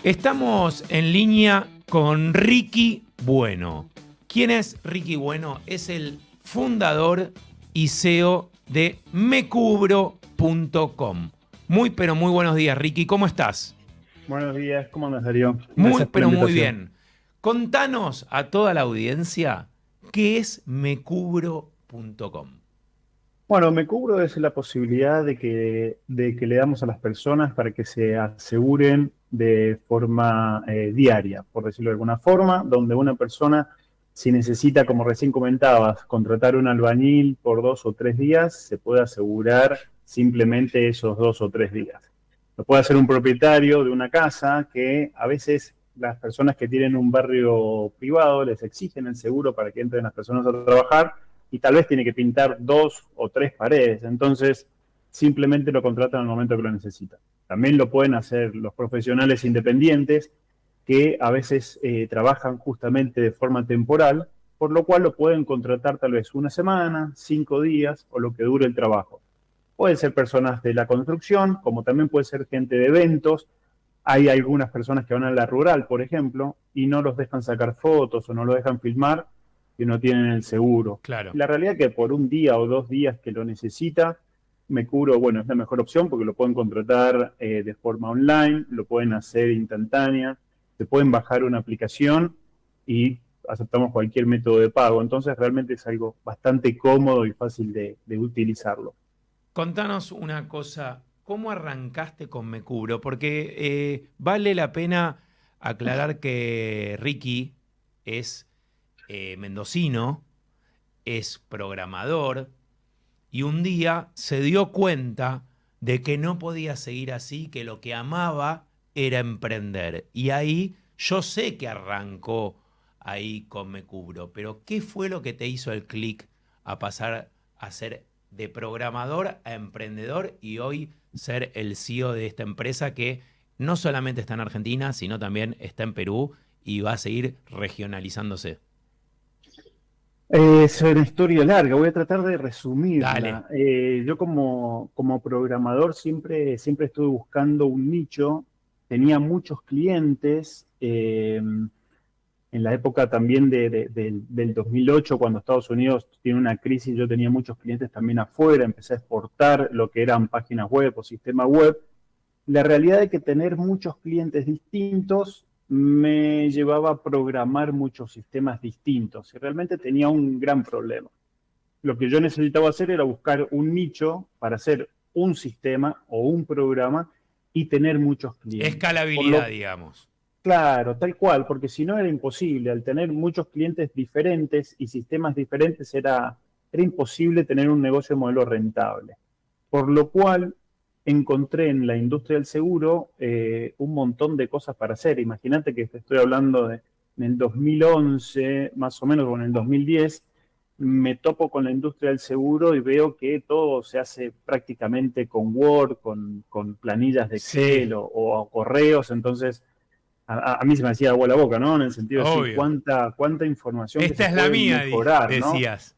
Estamos en línea con Ricky Bueno. ¿Quién es Ricky Bueno? Es el fundador y CEO de mecubro.com. Muy, pero muy buenos días, Ricky. ¿Cómo estás? Buenos días, ¿cómo andas, Darío? Muy, Gracias por la pero muy invitación. bien. Contanos a toda la audiencia qué es mecubro.com. Bueno, me cubro es la posibilidad de que le damos a las personas para que se aseguren de forma diaria, por decirlo de alguna forma, donde una persona, si necesita, como recién comentabas, contratar un albañil por 2 o 3 días, se puede asegurar simplemente esos 2 o 3 días. Lo puede hacer un propietario de una casa que a veces las personas que tienen un barrio privado les exigen el seguro para que entren las personas a trabajar y tal vez tiene que pintar 2 o 3 paredes. Entonces, simplemente lo contratan al momento que lo necesitan. También lo pueden hacer los profesionales independientes que a veces trabajan justamente de forma temporal, por lo cual lo pueden contratar tal vez una semana, 5 días o lo que dure el trabajo. Pueden ser personas de la construcción, como también puede ser gente de eventos. Hay algunas personas que van a la rural, por ejemplo, y no los dejan sacar fotos o no los dejan filmar y no tienen el seguro. Claro. La realidad es que por un día o 2 días que lo necesita, me cubro, bueno, es la mejor opción porque lo pueden contratar de forma online, lo pueden hacer instantánea, se pueden bajar una aplicación y aceptamos cualquier método de pago. Entonces realmente es algo bastante cómodo y fácil de utilizarlo. Contanos una cosa, ¿cómo arrancaste con Me Cubro? Porque vale la pena aclarar que Ricky es mendocino, es programador y un día se dio cuenta de que no podía seguir así, que lo que amaba era emprender. Y ahí yo sé que arrancó ahí con Me Cubro, pero ¿qué fue lo que te hizo el clic a pasar a ser de programador a emprendedor y hoy ser el CEO de esta empresa que no solamente está en Argentina, sino también está en Perú y va a seguir regionalizándose? Es una historia larga, voy a tratar de Dale. resumirla. Yo como programador siempre estuve buscando un nicho, tenía muchos clientes, en la época también del 2008, cuando Estados Unidos tiene una crisis, yo tenía muchos clientes también afuera, empecé a exportar lo que eran páginas web o sistemas web. La realidad de que tener muchos clientes distintos me llevaba a programar muchos sistemas distintos y realmente tenía un gran problema. Lo que yo necesitaba hacer era buscar un nicho para hacer un sistema o un programa y tener muchos clientes. Por Escalabilidad, lo digamos. claro, tal cual, porque si no era imposible. Al tener muchos clientes diferentes y sistemas diferentes era imposible tener un negocio modelo rentable. Por lo cual encontré en la industria del seguro un montón de cosas para hacer. Imagínate que te estoy hablando de en el 2011, más o menos, o en el 2010, me topo con la industria del seguro y veo que todo se hace prácticamente con Word, con planillas de Sí, Excel o correos. Entonces, a mí se me hacía agua la boca, ¿no? En el sentido de decir, obvio. cuánta información que Esta se es la puede mía, mejorar, ¿no? decías.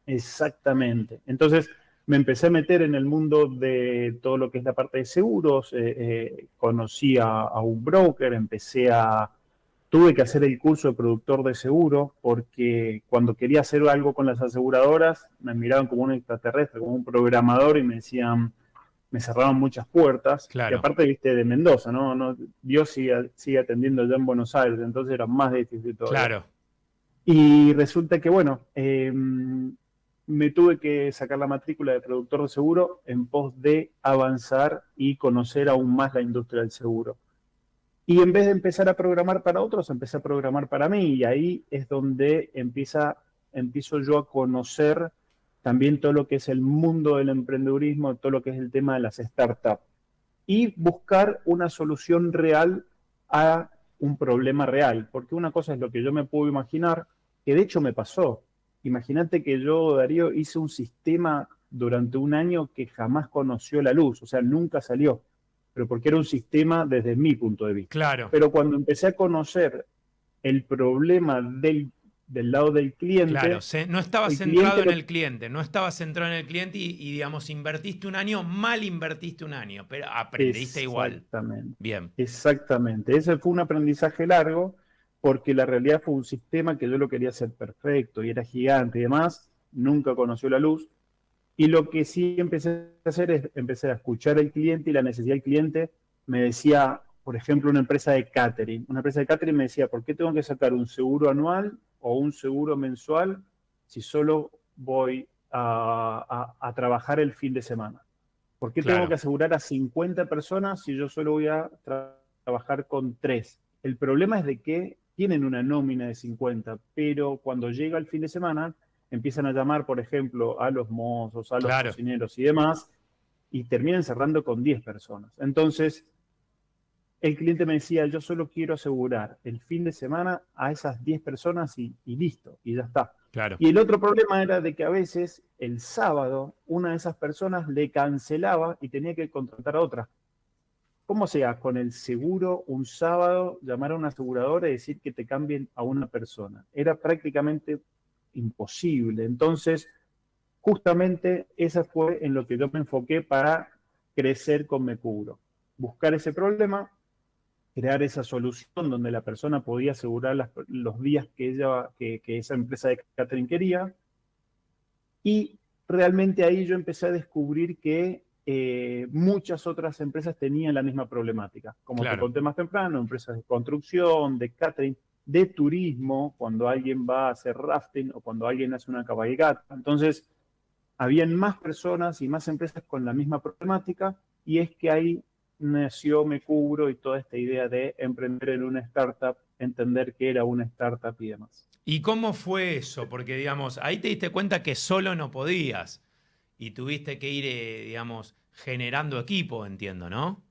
Exactamente. Entonces me empecé a meter en el mundo de todo lo que es la parte de seguros, conocí a un broker, tuve que hacer el curso de productor de seguro porque cuando quería hacer algo con las aseguradoras me miraban como un extraterrestre, como un programador y me decían, me cerraban muchas puertas y Claro, aparte, viste, de Mendoza, ¿no? Dios sigue atendiendo allá en Buenos Aires, entonces era más difícil todavía. claro. Y resulta que, bueno, me tuve que sacar la matrícula de productor de seguro en pos de avanzar y conocer aún más la industria del seguro. Y en vez de empezar a programar para otros, empecé a programar para mí. Y ahí es donde empiezo yo a conocer también todo lo que es el mundo del emprendedurismo, todo lo que es el tema de las startups. Y buscar una solución real a un problema real. Porque una cosa es lo que yo me puedo imaginar, que de hecho me pasó. Imagínate que yo, Darío, hice un sistema durante un año que jamás conoció la luz, o sea, nunca salió, pero porque era un sistema desde mi punto de vista. Claro. Pero cuando empecé a conocer el problema del lado del Claro, cliente, no estabas el centrado cliente en lo... el cliente, no estabas centrado en el cliente digamos, invertiste un año, mal invertiste un año, pero aprendiste igual. Exactamente, Bien, exactamente. Ese fue un aprendizaje largo porque la realidad fue un sistema que yo lo quería hacer perfecto y era gigante y demás, nunca conoció la luz. Y lo que sí empecé a hacer es empecé a escuchar al cliente y la necesidad del cliente. Me decía, por ejemplo, una empresa de catering. Una empresa de catering me decía, ¿por qué tengo que sacar un seguro anual o un seguro mensual si solo voy a trabajar el fin de semana? ¿Por qué tengo que claro, asegurar a 50 personas si yo solo voy a trabajar con 3? El problema es de que tienen una nómina de 50, pero cuando llega el fin de semana empiezan a llamar, por ejemplo, a los mozos, a los claro. cocineros y demás, y terminan cerrando con 10 personas. Entonces, el cliente me decía, yo solo quiero asegurar el fin de semana a esas 10 personas y listo, y ya está. Claro, Y el otro problema era de que a veces el sábado una de esas personas le cancelaba y tenía que contratar a otra. ¿Cómo sea con el seguro un sábado llamar a una aseguradora y decir que te cambien a una persona? Era prácticamente imposible. Entonces, justamente esa fue en lo que yo me enfoqué para crecer con Me Cubro. Buscar ese problema, crear esa solución donde la persona podía asegurar los días que esa empresa de catering quería. Y realmente ahí yo empecé a descubrir que muchas otras empresas tenían la misma problemática. Como te claro. conté más temprano, empresas de construcción, de catering, de turismo, cuando alguien va a hacer rafting o cuando alguien hace una cabalgata. Entonces, habían más personas y más empresas con la misma problemática y es que ahí nació Me Cubro y toda esta idea de emprender en una startup, entender que era una startup y demás. ¿Y cómo fue eso? Porque, digamos, ahí te diste cuenta que solo no podías y tuviste que ir, digamos, generando equipo, entiendo, ¿no?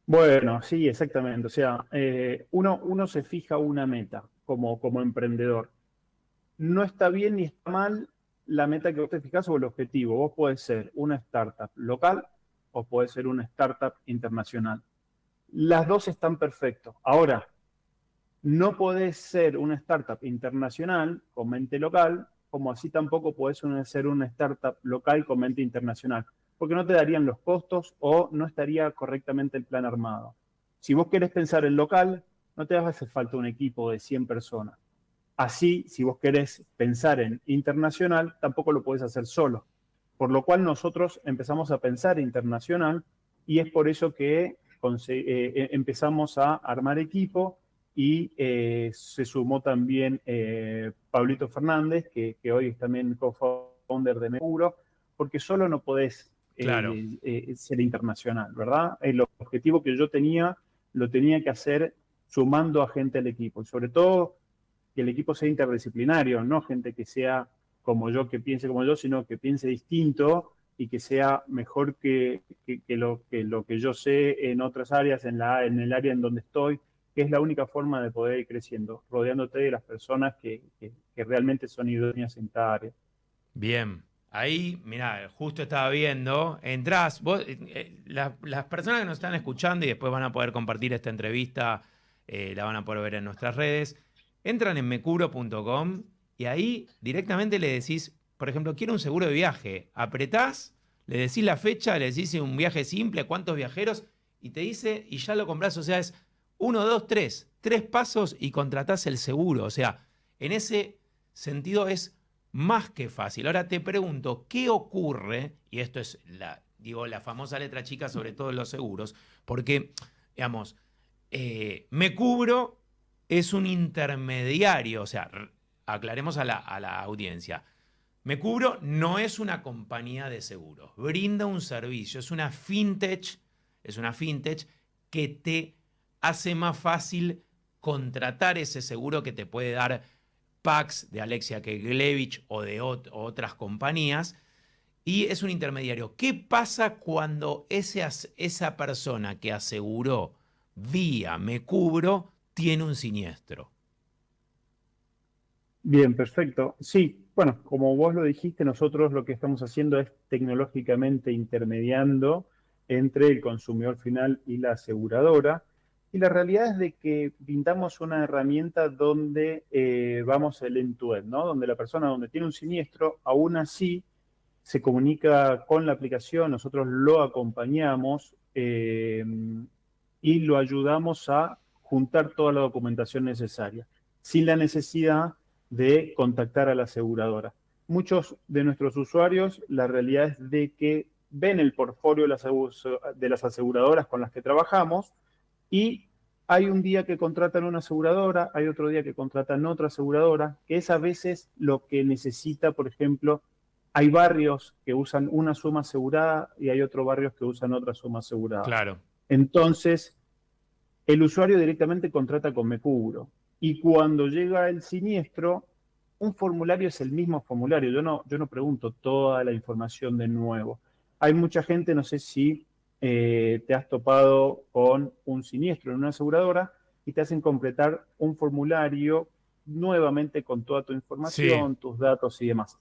Bueno, sí, exactamente. O sea, uno se fija una meta como emprendedor. No está bien ni está mal la meta que vos te fijas o el objetivo. Vos podés ser una startup local o podés ser una startup internacional. Las dos están perfectos. Ahora, no podés ser una startup internacional con mente local, como así tampoco podés ser una startup local con mente internacional, porque no te darían los costos o no estaría correctamente el plan armado. Si vos querés pensar en local, no te va a hacer falta un equipo de 100 personas. Así, si vos querés pensar en internacional, tampoco lo podés hacer solo. Por lo cual nosotros empezamos a pensar internacional y es por eso que empezamos a armar equipo y se sumó también Pablito Fernández, que hoy es también co-founder de Meguro, porque solo no podés Claro, ser internacional, ¿verdad? El objetivo que yo tenía lo tenía que hacer sumando a gente al equipo, y sobre todo que el equipo sea interdisciplinario, no gente que sea como yo, que piense como yo, sino que piense distinto y que sea mejor lo que yo sé en otras áreas, en el área en donde estoy, que es la única forma de poder ir creciendo, rodeándote de las personas que realmente son idóneas en cada área. bien. Ahí, mirá, justo estaba viendo, entrás, vos, las personas que nos están escuchando y después van a poder compartir esta entrevista, la van a poder ver en nuestras redes, entran en mecubro.com y ahí directamente le decís, por ejemplo, quiero un seguro de viaje, apretás, le decís la fecha, le decís un viaje simple, cuántos viajeros, y te dice, y ya lo comprás, o sea, es uno, dos, tres pasos y contratás el seguro, o sea, en ese sentido es más que fácil. Ahora te pregunto, ¿qué ocurre? Y esto es la famosa letra chica sobre todo en los seguros, porque, digamos, me cubro es un intermediario, o sea, aclaremos a la audiencia. Me cubro no es una compañía de seguros, brinda un servicio, es una fintech que te hace más fácil contratar ese seguro que te puede dar Pax de Alexia Keglevich o de otras compañías y es un intermediario. ¿Qué pasa cuando esa persona que aseguró vía Me Cubro tiene un siniestro? Bien, perfecto. Sí, bueno, como vos lo dijiste, nosotros lo que estamos haciendo es tecnológicamente intermediando entre el consumidor final y la aseguradora. Y la realidad es de que pintamos una herramienta donde vamos el end-to-end, ¿no? Donde la persona donde tiene un siniestro, aún así se comunica con la aplicación, nosotros lo acompañamos y lo ayudamos a juntar toda la documentación necesaria, sin la necesidad de contactar a la aseguradora. Muchos de nuestros usuarios, la realidad es de que ven el portfolio de las aseguradoras con las que trabajamos y hay un día que contratan una aseguradora, hay otro día que contratan otra aseguradora, que es a veces lo que necesita, por ejemplo, hay barrios que usan una suma asegurada y hay otros barrios que usan otra suma asegurada. Claro. Entonces, el usuario directamente contrata con Me Cubro. Y cuando llega el siniestro, un formulario es el mismo formulario. Yo no pregunto toda la información de nuevo. Hay mucha gente, no sé si te has topado con un siniestro en una aseguradora y te hacen completar un formulario nuevamente con toda tu Sí, información, tus datos y demás.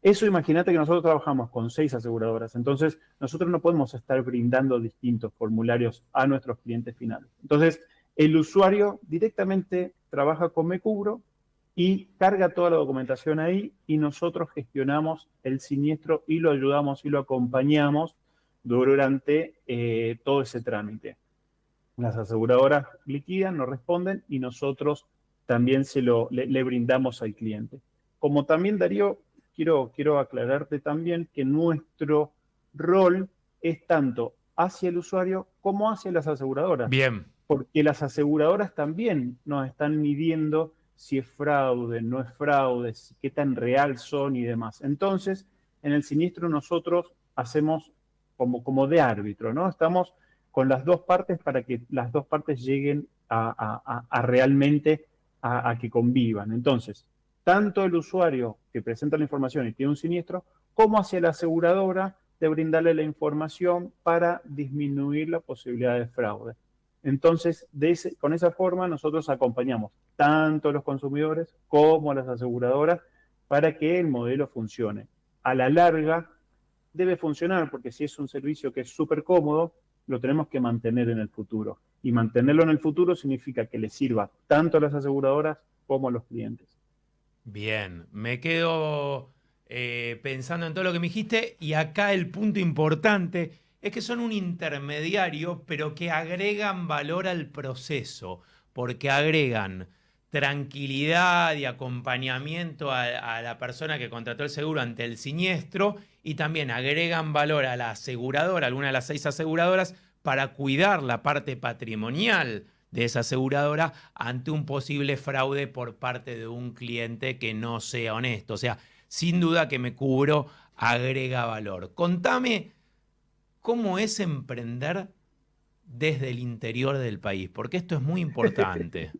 Eso imagínate que nosotros trabajamos con 6 aseguradoras, entonces nosotros no podemos estar brindando distintos formularios a nuestros clientes finales. Entonces, el usuario directamente trabaja con Me Cubro y carga toda la documentación ahí y nosotros gestionamos el siniestro y lo ayudamos y lo acompañamos durante todo ese trámite. Las aseguradoras liquidan, nos responden y nosotros también le brindamos al cliente. Como también, Darío, quiero aclararte también que nuestro rol es tanto hacia el usuario como hacia las aseguradoras, bien, porque las aseguradoras también nos están midiendo si es fraude, no es fraude, qué tan real son y demás. Entonces, en el siniestro nosotros hacemos como de árbitro, ¿no? Estamos con las dos partes para que las dos partes lleguen a realmente a que convivan. Entonces, tanto el usuario que presenta la información y tiene un siniestro, como hacia la aseguradora de brindarle la información para disminuir la posibilidad de fraude. Entonces, con esa forma nosotros acompañamos tanto a los consumidores como a las aseguradoras para que el modelo funcione. A la larga debe funcionar porque si es un servicio que es súper cómodo, lo tenemos que mantener en el futuro. Y mantenerlo en el futuro significa que le sirva tanto a las aseguradoras como a los clientes. bien. Me quedo pensando en todo lo que me dijiste y acá el punto importante es que son un intermediario, pero que agregan valor al proceso, porque agregan tranquilidad y acompañamiento a la persona que contrató el seguro ante el siniestro y también agregan valor a la aseguradora, alguna de las 6 aseguradoras, para cuidar la parte patrimonial de esa aseguradora ante un posible fraude por parte de un cliente que no sea honesto. O sea, sin duda que Me Cubro agrega valor. Contame cómo es emprender desde el interior del país, porque esto es muy importante.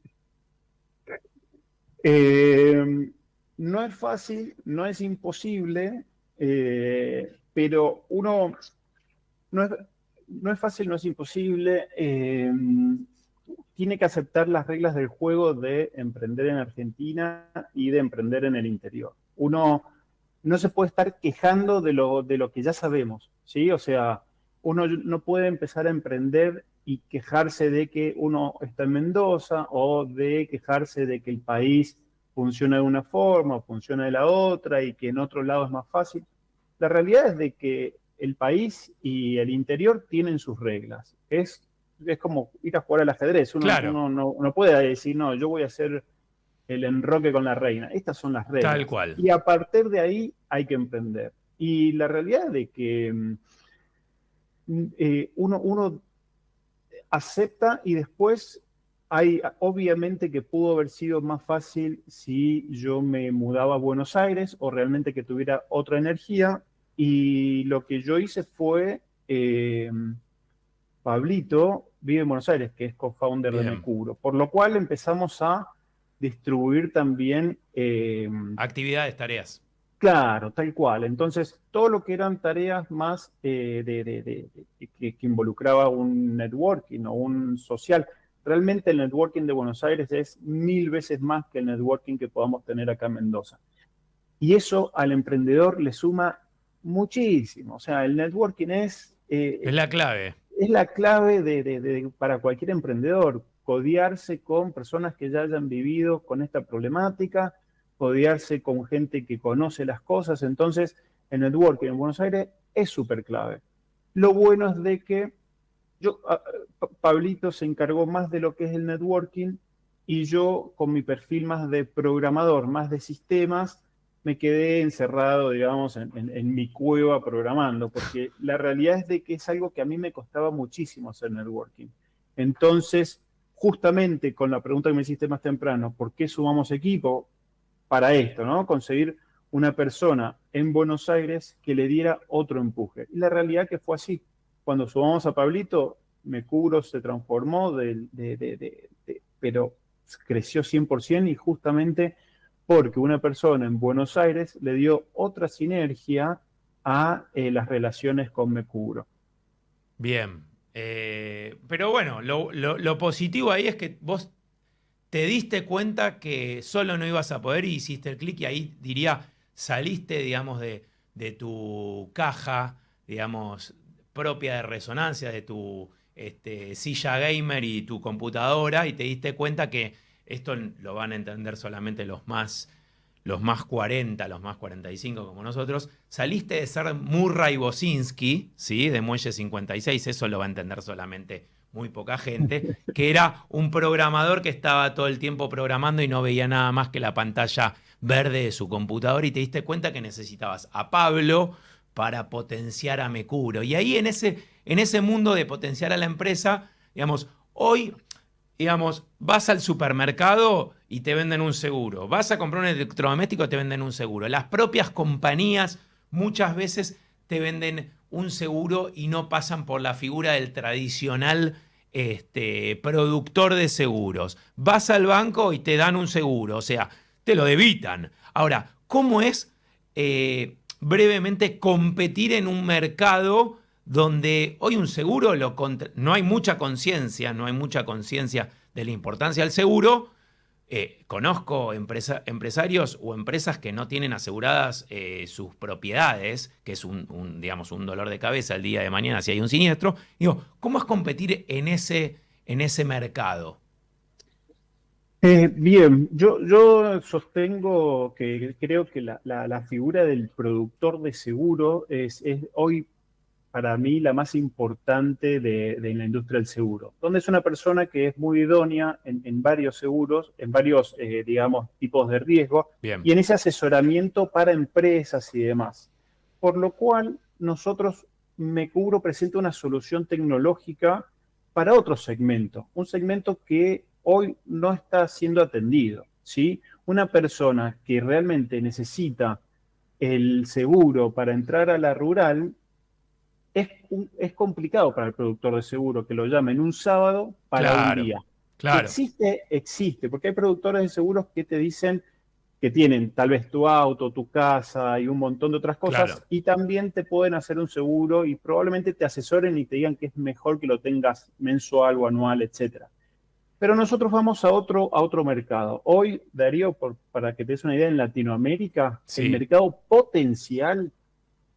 Eh, no es fácil, no es imposible, pero no es, no es fácil, no es imposible. Tiene que aceptar las reglas del juego de emprender en Argentina y de emprender en el interior. Uno no se puede estar quejando de lo que ya sabemos, ¿sí? O sea, uno no puede empezar a emprender y quejarse de que uno está en Mendoza o de quejarse de que el país funciona de una forma o funciona de la otra y que en otro lado es más fácil. La realidad es de que el país y el interior tienen sus reglas. Es como ir a jugar al ajedrez. Uno, Claro, uno no puede decir, no, yo voy a hacer el enroque con la reina. Estas son las tal reglas. cual. Y a partir de ahí hay que emprender. Y la realidad de que uno acepta y después hay, obviamente que pudo haber sido más fácil si yo me mudaba a Buenos Aires o realmente que tuviera otra energía. Y lo que yo hice fue, Pablito vive en Buenos Aires, que es co-founder de Bien. Mecubro, por lo cual empezamos a distribuir también, Actividades, tareas. claro, tal cual. Entonces, todo lo que eran tareas más que involucraba un networking o un social. Realmente el networking de Buenos Aires es 1000 veces más que el networking que podamos tener acá en Mendoza. Y eso al emprendedor le suma muchísimo. O sea, el networking es Es la clave. es la clave para cualquier emprendedor, codearse con personas que ya hayan vivido con esta problemática, codearse con gente que conoce las cosas. Entonces, el networking en Buenos Aires es súper clave. Lo bueno es de que Pablito se encargó más de lo que es el networking y yo con mi perfil más de programador, más de sistemas, me quedé encerrado, digamos, en mi cueva programando, porque la realidad es de que es algo que a mí me costaba muchísimo hacer networking. Entonces, justamente con la pregunta que me hiciste más temprano, ¿por qué sumamos equipo? Para esto, ¿no? Conseguir una persona en Buenos Aires que le diera otro empuje. Y la realidad que fue así. Cuando sumamos a Pablito, Mecubro se transformó, pero creció 100% y justamente porque una persona en Buenos Aires le dio otra sinergia a las relaciones con Mecubro. Bien. Pero bueno, lo positivo ahí es que vos te diste cuenta que solo no ibas a poder y hiciste el clic y ahí diría, saliste, digamos, de tu caja, digamos, propia de resonancia, de tu silla gamer y tu computadora y te diste cuenta que esto lo van a entender solamente los más 40, los más 45 como nosotros, saliste de ser Murray Bosinski, ¿sí? De Muelle 56, eso lo va a entender solamente muy poca gente, que era un programador que estaba todo el tiempo programando y no veía nada más que la pantalla verde de su computador y te diste cuenta que necesitabas a Pablo para potenciar a Mecubro. Y ahí en ese mundo de potenciar a la empresa, digamos, hoy vas al supermercado y te venden un seguro. Vas a comprar un electrodoméstico y te venden un seguro. Las propias compañías muchas veces te venden un seguro y no pasan por la figura del tradicional productor de seguros. Vas al banco y te dan un seguro, o sea, te lo debitan. Ahora, ¿cómo es brevemente competir en un mercado donde hoy un seguro no hay mucha conciencia, no hay mucha conciencia de la importancia del seguro? Conozco empresarios o empresas que no tienen aseguradas sus propiedades, que es digamos, un dolor de cabeza el día de mañana si hay un siniestro. Digo, ¿cómo es competir en ese mercado? Bien, yo sostengo que creo que la figura del productor de seguro es hoy para mí la más importante de la industria del seguro, donde es una persona que es muy idónea en varios seguros, en varios, digamos, tipos de riesgo Bien, y en ese asesoramiento para empresas y demás. Por lo cual, nosotros, Mecubro presenta una solución tecnológica para otro segmento, un segmento que hoy no está siendo atendido, ¿sí? Una persona que realmente necesita el seguro para entrar a la rural es complicado para el productor de seguro que lo llamen un sábado para un claro, día. Que claro, existe, porque hay productores de seguros que te dicen que tienen tal vez tu auto, tu casa y un montón de otras claro. cosas, y también te pueden hacer un seguro y probablemente te asesoren y te digan que es mejor que lo tengas mensual o anual, etcétera. Pero nosotros vamos a otro mercado. Hoy, Darío, para que te des una idea, en Latinoamérica, el Sí, mercado potencial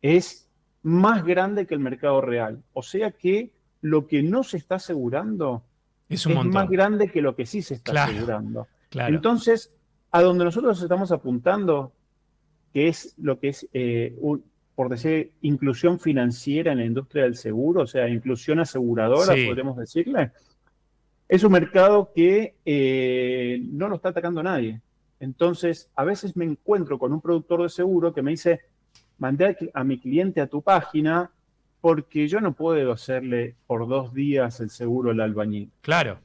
es más grande que el mercado real. O sea que lo que no se está asegurando es un es más montón. grande que lo que sí se está Claro, asegurando. claro. Entonces, a donde nosotros estamos apuntando, que es lo que es, por decir, inclusión financiera en la industria del seguro, o sea, inclusión aseguradora, Sí, podríamos decirle, es un mercado que no lo está atacando nadie. Entonces, a veces me encuentro con un productor de seguro que me dice, mandé a mi cliente a tu página porque yo no puedo hacerle por 2 días el seguro al albañil. claro.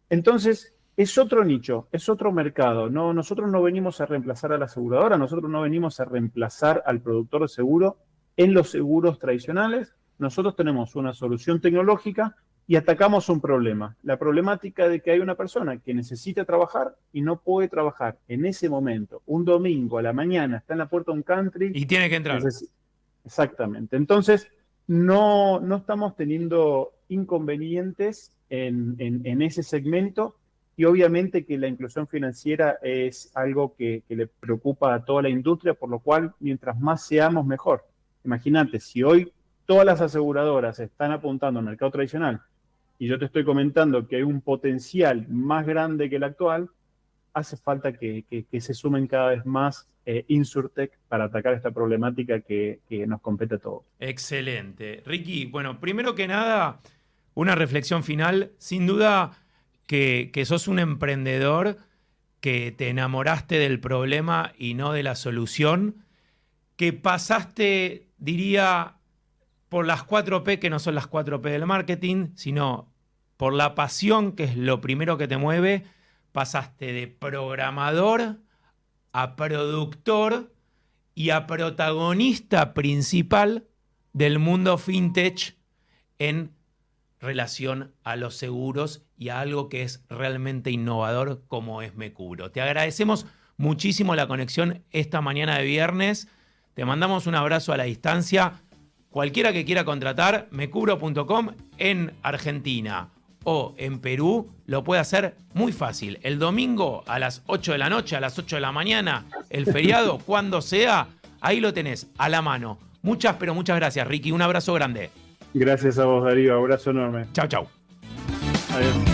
Entonces, es otro nicho, es otro mercado. No, nosotros no venimos a reemplazar a la aseguradora, nosotros no venimos a reemplazar al productor de seguro en los seguros tradicionales. Nosotros tenemos una solución tecnológica y atacamos un problema. La problemática de que hay una persona que necesita trabajar y no puede trabajar en ese momento, un domingo a la mañana, está en la puerta de un country. Y tiene que entrar. Exactamente. Entonces, no estamos teniendo inconvenientes en ese segmento y obviamente que la inclusión financiera es algo que le preocupa a toda la industria, por lo cual mientras más seamos, mejor. Imagínate, si hoy todas las aseguradoras están apuntando al mercado tradicional y yo te estoy comentando que hay un potencial más grande que el actual, hace falta que se sumen cada vez más Insurtech para atacar esta problemática que nos compete a todos. Excelente. Ricky, bueno, primero que nada, una reflexión final. Sin duda que sos un emprendedor que te enamoraste del problema y no de la solución, que pasaste, diría, por las 4P, que no son las 4P del marketing, sino por la pasión, que es lo primero que te mueve. Pasaste de programador a productor y a protagonista principal del mundo fintech en relación a los seguros y a algo que es realmente innovador como es MeCubro. Te agradecemos muchísimo la conexión esta mañana de viernes. Te mandamos un abrazo a la distancia. Cualquiera que quiera contratar, mecubro.com en Argentina o en Perú lo puede hacer muy fácil. El domingo a las 8 de la noche, a las 8 de la mañana, el feriado, cuando sea, ahí lo tenés a la mano. Muchas, pero muchas gracias, Ricky. Un abrazo grande. Gracias a vos, Darío. Abrazo enorme. Chau, chau. Adiós.